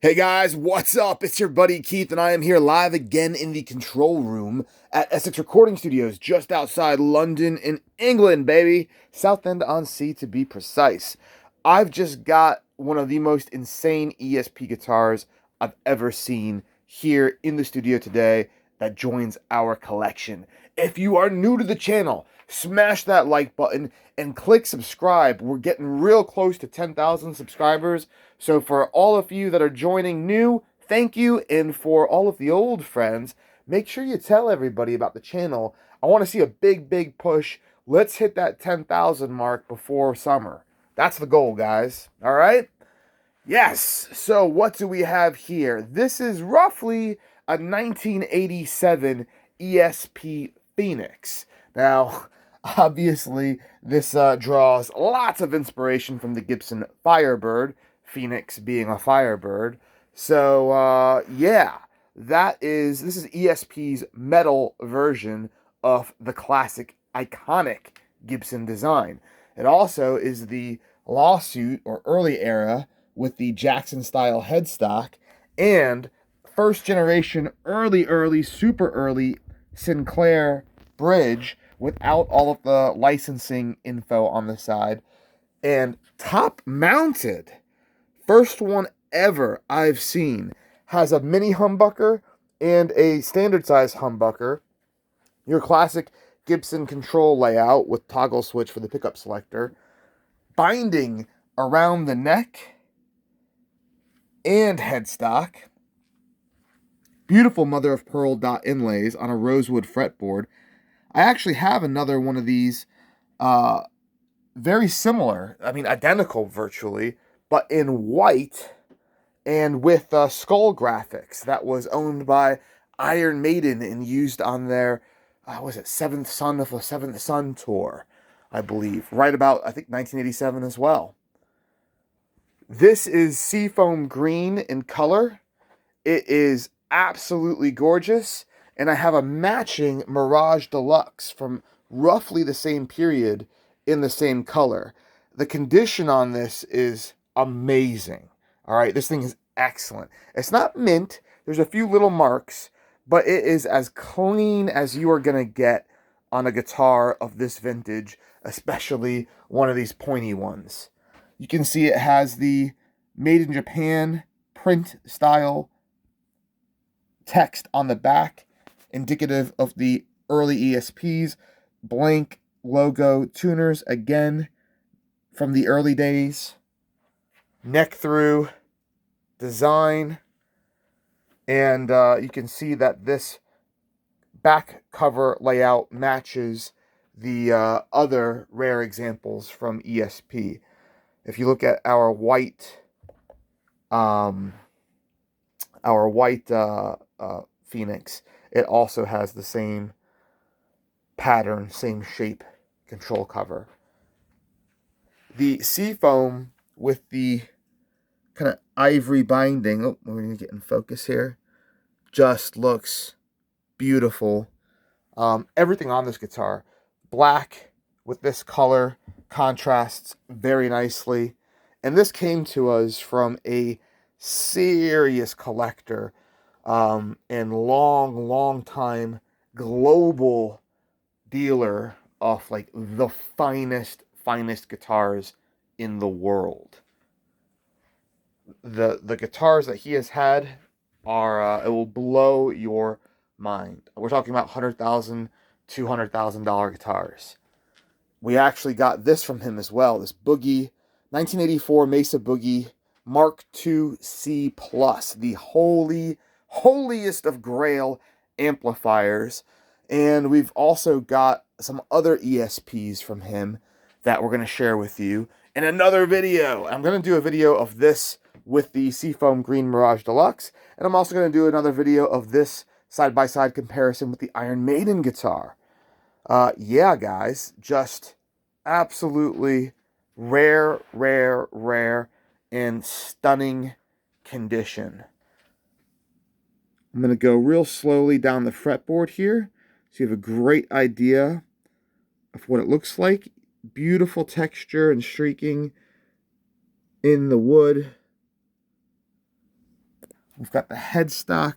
Hey guys, what's up? It's your buddy Keith, and I am here live again in the control room at Essex Recording Studios, just outside London in England, baby. Southend-on-Sea to be precise. I've just got one of the most insane ESP guitars I've ever seen here in the studio today that joins our collection. If you are new to the channel, smash that like button and click subscribe. We're getting real close to 10,000 subscribers. So for all of you that are joining new, thank you. And for all of the old friends, make sure you tell everybody about the channel. I want to see a big push. Let's hit that 10,000 mark before summer. That's the goal, guys. All right? Yes. So what do we have here? This is roughly a 1987 ESP Phoenix. Now, obviously, this draws lots of inspiration from the Gibson Firebird, Phoenix being a Firebird. So, yeah, this is ESP's metal version of the classic, iconic Gibson design. It also is the lawsuit or early era with the Jackson-style headstock and first generation, super early Sinclair bridge without all of the licensing info on the side. And top mounted, first one ever I've seen, has a mini humbucker and a standard size humbucker. Your classic Gibson control layout with toggle switch for the pickup selector. Binding around the neck and headstock. Beautiful mother of pearl dot inlays on a rosewood fretboard. I actually have another one of these, very similar, I mean identical virtually, but in white and with skull graphics that was owned by Iron Maiden and used on their, was it Seventh Son of the Seventh Son tour, I believe, right about, I think, 1987 as well. This is Seafoam green in color. It is absolutely gorgeous, and I have a matching Mirage Deluxe from roughly the same period in the same color. The condition on this is amazing. All right, this thing is excellent. It's not mint. There's a few little marks, but it is as clean as you are going to get on a guitar of this vintage, especially one of these pointy ones. You can see it has the Made in Japan print style text on the back, indicative of the early ESPs. Blank logo tuners, again, from the early days. Neck through design. And you can see that this back cover layout matches the other rare examples from ESP. If you look at our white Phoenix, it also has the same pattern, same shape control cover. The Seafoam with the kind of ivory binding, oh, we're going to get in focus here, just looks beautiful. Everything on this guitar, black with this color, contrasts very nicely. And this came to us from a serious collector and long time global dealer of like the finest guitars in the world. The guitars that he has had are it will blow your mind. We're talking about $100,000, $200,000 guitars. We actually got this from him as well. This Boogie 1984 Mesa Boogie Mark II C Plus, the holiest of grail amplifiers. And we've also got some other ESPs from him that we're going to share with you in another video. I'm going to do a video of this with the Seafoam Green Mirage Deluxe, and I'm also going to do another video of this side-by-side comparison with the Iron Maiden guitar. Yeah, guys, just absolutely rare, and stunning condition. I'm going to go real slowly down the fretboard here so you have a great idea of what it looks like. Beautiful texture and streaking in the wood. We've got the headstock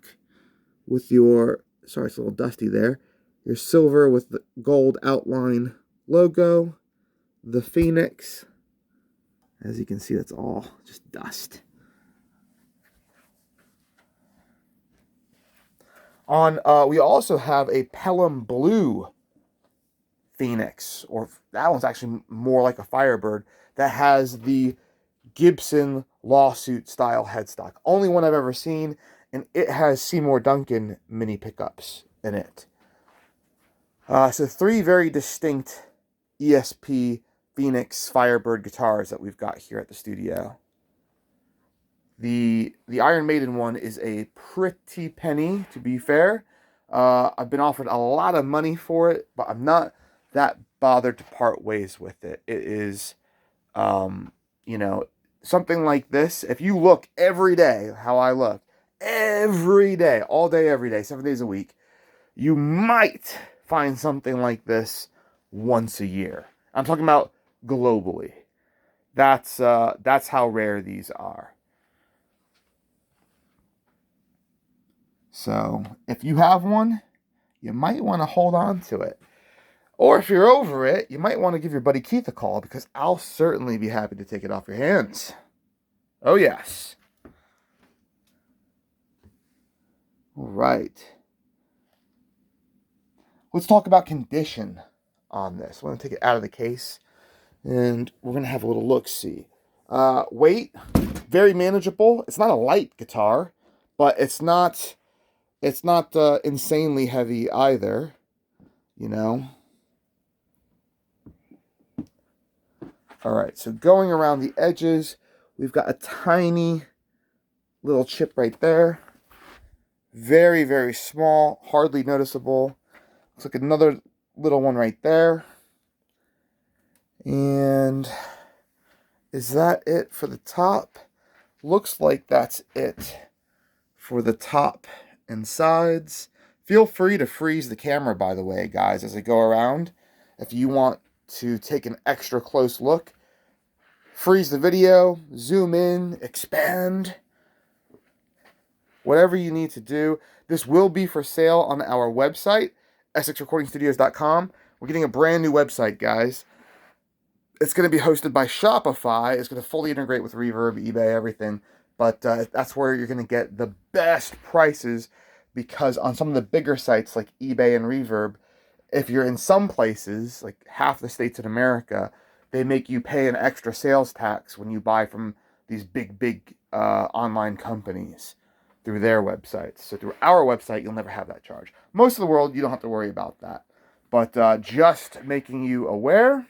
with your, sorry, it's a little dusty there, your silver with the gold outline logo, the Phoenix. As you can see, that's all just dust. We also have a Pelham Blue Phoenix, or that one's actually more like a Firebird, that has the Gibson lawsuit style headstock. Only one I've ever seen, and it has Seymour Duncan mini pickups in it. So 3 very distinct ESP Phoenix Firebird guitars that we've got here at the studio. The Iron Maiden one is a pretty penny, to be fair. I've been offered a lot of money for it, but I'm not that bothered to part ways with it. It is, you know, something like this. If you look every day, how I look, every day, all day, every day, 7 days a week, you might find something like this once a year. I'm talking about globally. That's how rare these are. So if you have one, you might want to hold on to it. Or if you're over it, you might want to give your buddy Keith a call, because I'll certainly be happy to take it off your hands. Oh, yes. All right. Let's talk about condition on this. I'm going to take it out of the case, and we're going to have a little look-see. Weight, very manageable. It's not a light guitar, but it's not insanely heavy either, you know. All right, so going around the edges, we've got a tiny little chip right there. Very, very small, hardly noticeable. Looks like another little one right there. And is that it for the top? Looks like that's it for the top and sides. Feel free to freeze the camera, by the way, guys, as I go around. If you want to take an extra close look, freeze the video, zoom in, expand, whatever you need to do. This will be for sale on our website, EssexRecordingStudios.com. We're getting a brand new website, guys. It's going to be hosted by Shopify. It's going to fully integrate with Reverb, eBay, everything. But that's where you're going to get the best prices, because on some of the bigger sites like eBay and Reverb, if you're in some places, like half the states in America, they make you pay an extra sales tax when you buy from these big online companies through their websites. So through our website, you'll never have that charge. Most of the world, you don't have to worry about that. But just making you aware.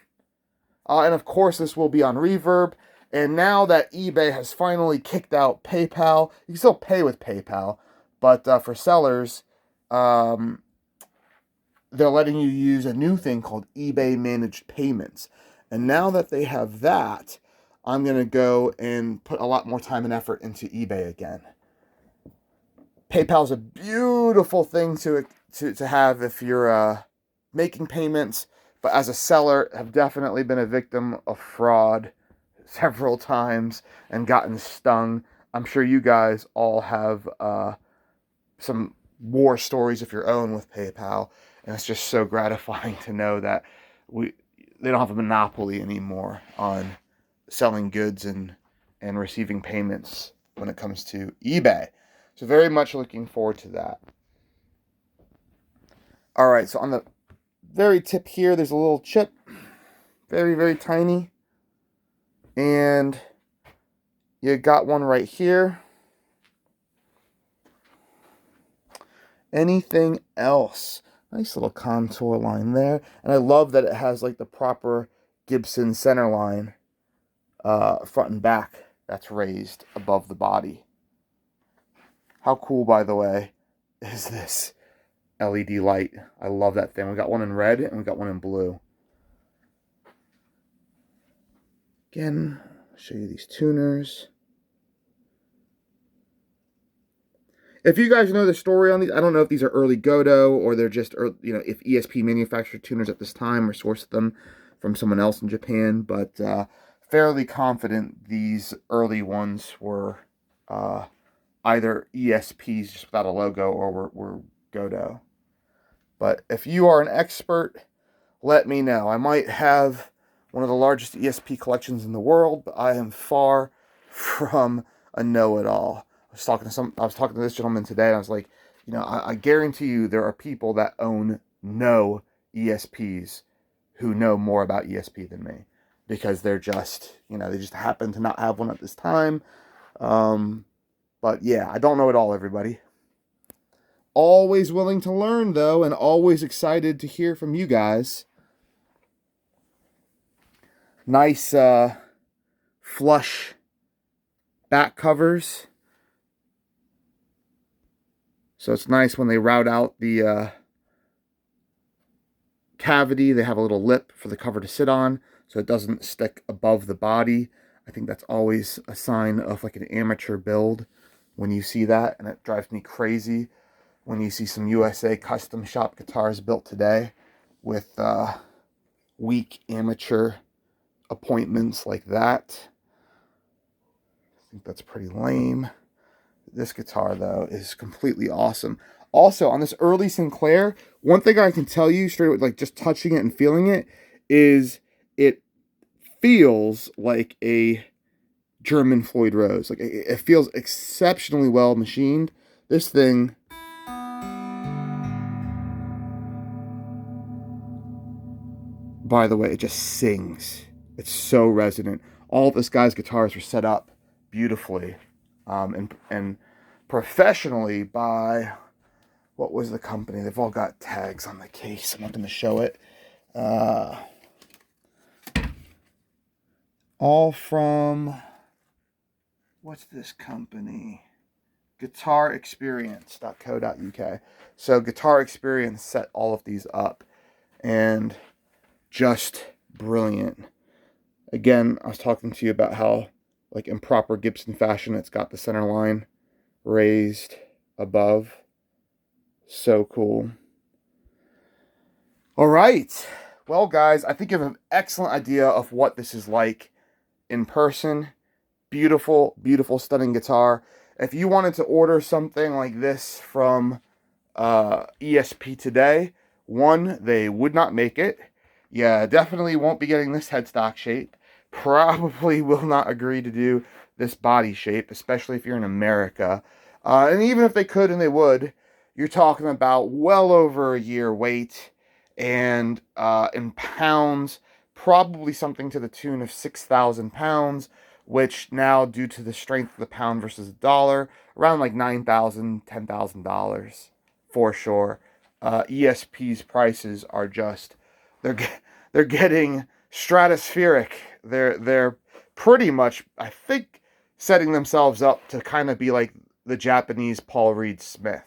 And of course, this will be on Reverb. And now that eBay has finally kicked out PayPal, you can still pay with PayPal, but for sellers, they're letting you use a new thing called eBay Managed Payments. And now that they have that, I'm going to go and put a lot more time and effort into eBay again. PayPal's a beautiful thing to have if you're making payments, but as a seller, have definitely been a victim of fraud several times and gotten stung. I'm sure you guys all have some war stories of your own with PayPal, and it's just so gratifying to know that they don't have a monopoly anymore on selling goods and receiving payments when it comes to eBay. So very much looking forward to that. All right, so on the very tip here, there's a little chip, very, very tiny. And you got one right here. Anything else? Nice little contour line there. And I love that it has like the proper Gibson center line, front and back, that's raised above the body. How cool, by the way, is this LED light? I love that thing. We got one in red and we got one in blue. Again, I'll show you these tuners. If you guys know the story on these, I don't know if these are early Godot or they're just, if ESP manufactured tuners at this time or sourced them from someone else in Japan, but fairly confident these early ones were either ESPs just without a logo or we're Godo. But if you are an expert, let me know. I might have one of the largest ESP collections in the world, but I am far from a know-it-all. I was talking to this gentleman today, and I was like, I guarantee you there are people that own no ESPs who know more about ESP than me, because they're just, they just happen to not have one at this time. But yeah, I don't know it all, everybody. Always willing to learn, though, and always excited to hear from you guys. Nice flush back covers. So it's nice when they route out the cavity. They have a little lip for the cover to sit on, so it doesn't stick above the body. I think that's always a sign of like an amateur build when you see that, and it drives me crazy when you see some USA custom shop guitars built today with weak amateur appointments like that. I think that's pretty lame. This guitar, though, is completely awesome. Also, on this early Sinclair, one thing I can tell you straight away, like just touching it and feeling it, is it feels like a German Floyd Rose. Like it feels exceptionally well machined. This thing, by the way, it just sings. It's so resonant. All of this guy's guitars were set up beautifully and professionally by, what was the company? They've all got tags on the case. I'm not going to show it. All from, what's this company? guitarexperience.co.uk. So Guitar Experience set all of these up, and just brilliant. Again, I was talking to you about how, like in proper Gibson fashion, it's got the center line raised above. So cool. All right. Well, guys, I think you have an excellent idea of what this is like in person. Beautiful, beautiful, stunning guitar. If you wanted to order something like this from ESP today, one, they would not make it. Yeah, definitely won't be getting this headstock shape. Probably will not agree to do this body shape, especially if you're in America. And even if they could and they would, you're talking about well over a year wait, and in pounds, probably something to the tune of 6,000 pounds, which now, due to the strength of the pound versus the dollar, around like $9,000, $10,000 for sure. ESP's prices are just, they're getting stratospheric. They're pretty much, I think, setting themselves up to kind of be like the Japanese Paul Reed Smith.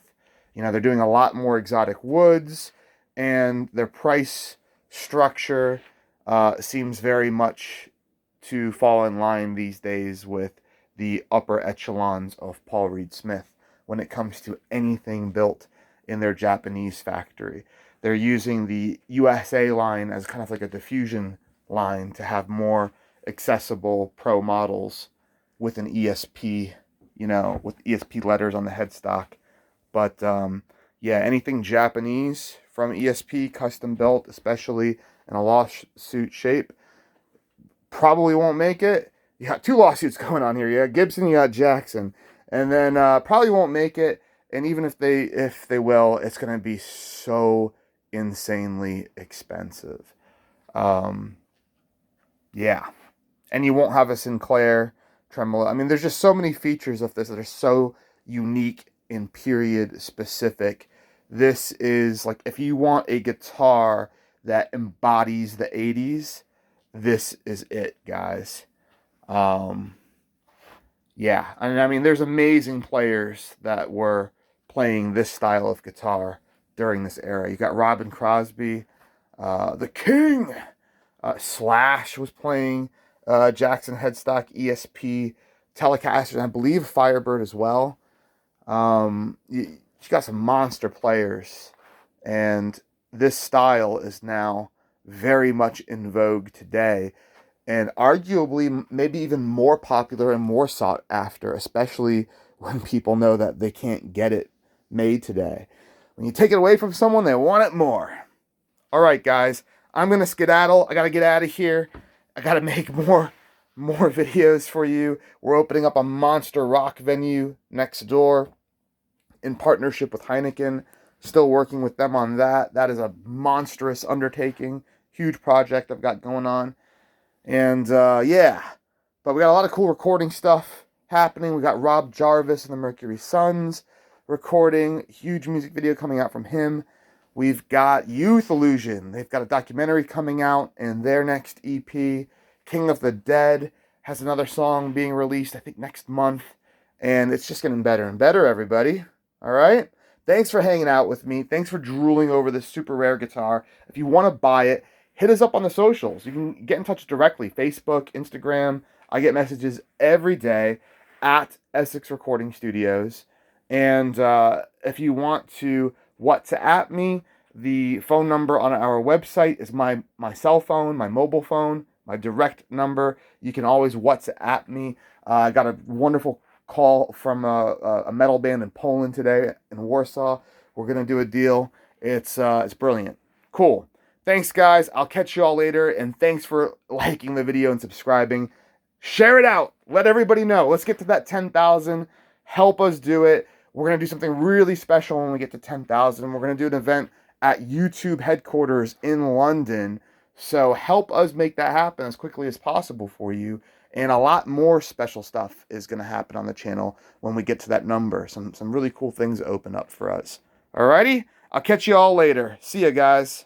They're doing a lot more exotic woods, and their price structure seems very much to fall in line these days with the upper echelons of Paul Reed Smith when it comes to anything built in their Japanese factory. They're using the USA line as kind of like a diffusion line to have more accessible pro models with an ESP, with ESP letters on the headstock. But yeah, anything Japanese from ESP, custom built, especially in a lawsuit shape, probably won't make it. You got two lawsuits going on here. You got Gibson, you got Jackson, and then probably won't make it. And even if they will, it's going to be so insanely expensive. Yeah, and you won't have a Sinclair tremolo. I mean, there's just so many features of this that are so unique and period specific. This is like, if you want a guitar that embodies the 80s, this is it, guys. Yeah, and I mean, there's amazing players that were playing this style of guitar during this era. You got Robin Crosby, the King. Slash was playing Jackson headstock ESP Telecasters, and I believe Firebird as well. You got some monster players, and this style is now very much in vogue today, and arguably maybe even more popular and more sought after, especially when people know that they can't get it made today. When you take it away from someone, they want it more. All right, guys, I'm going to skedaddle. I got to get out of here. I got to make more videos for you. We're opening up a monster rock venue next door in partnership with Heineken. Still working with them on that. That is a monstrous undertaking. Huge project I've got going on. And yeah, but we got a lot of cool recording stuff happening. We got Rob Jarvis and the Mercury Sons recording. Huge music video coming out from him. We've got Youth Illusion. They've got a documentary coming out, and their next EP, King of the Dead, has another song being released, I think, next month. And it's just getting better and better, everybody. All right? Thanks for hanging out with me. Thanks for drooling over this super rare guitar. If you want to buy it, hit us up on the socials. You can get in touch directly. Facebook, Instagram. I get messages every day at Essex Recording Studios. And if you want to WhatsApp me, the phone number on our website is my cell phone, my mobile phone, my direct number. You can always WhatsApp me. I got a wonderful call from a metal band in Poland today, in Warsaw. We're going to do a deal. It's brilliant. Cool. Thanks, guys. I'll catch you all later, and thanks for liking the video and subscribing. Share it out. Let everybody know. Let's get to that 10,000. Help us do it. We're going to do something really special when we get to 10,000. We're going to do an event at YouTube headquarters in London. So help us make that happen as quickly as possible for you. And a lot more special stuff is going to happen on the channel when we get to that number. Some really cool things open up for us. Alrighty? I'll catch you all later. See ya, guys.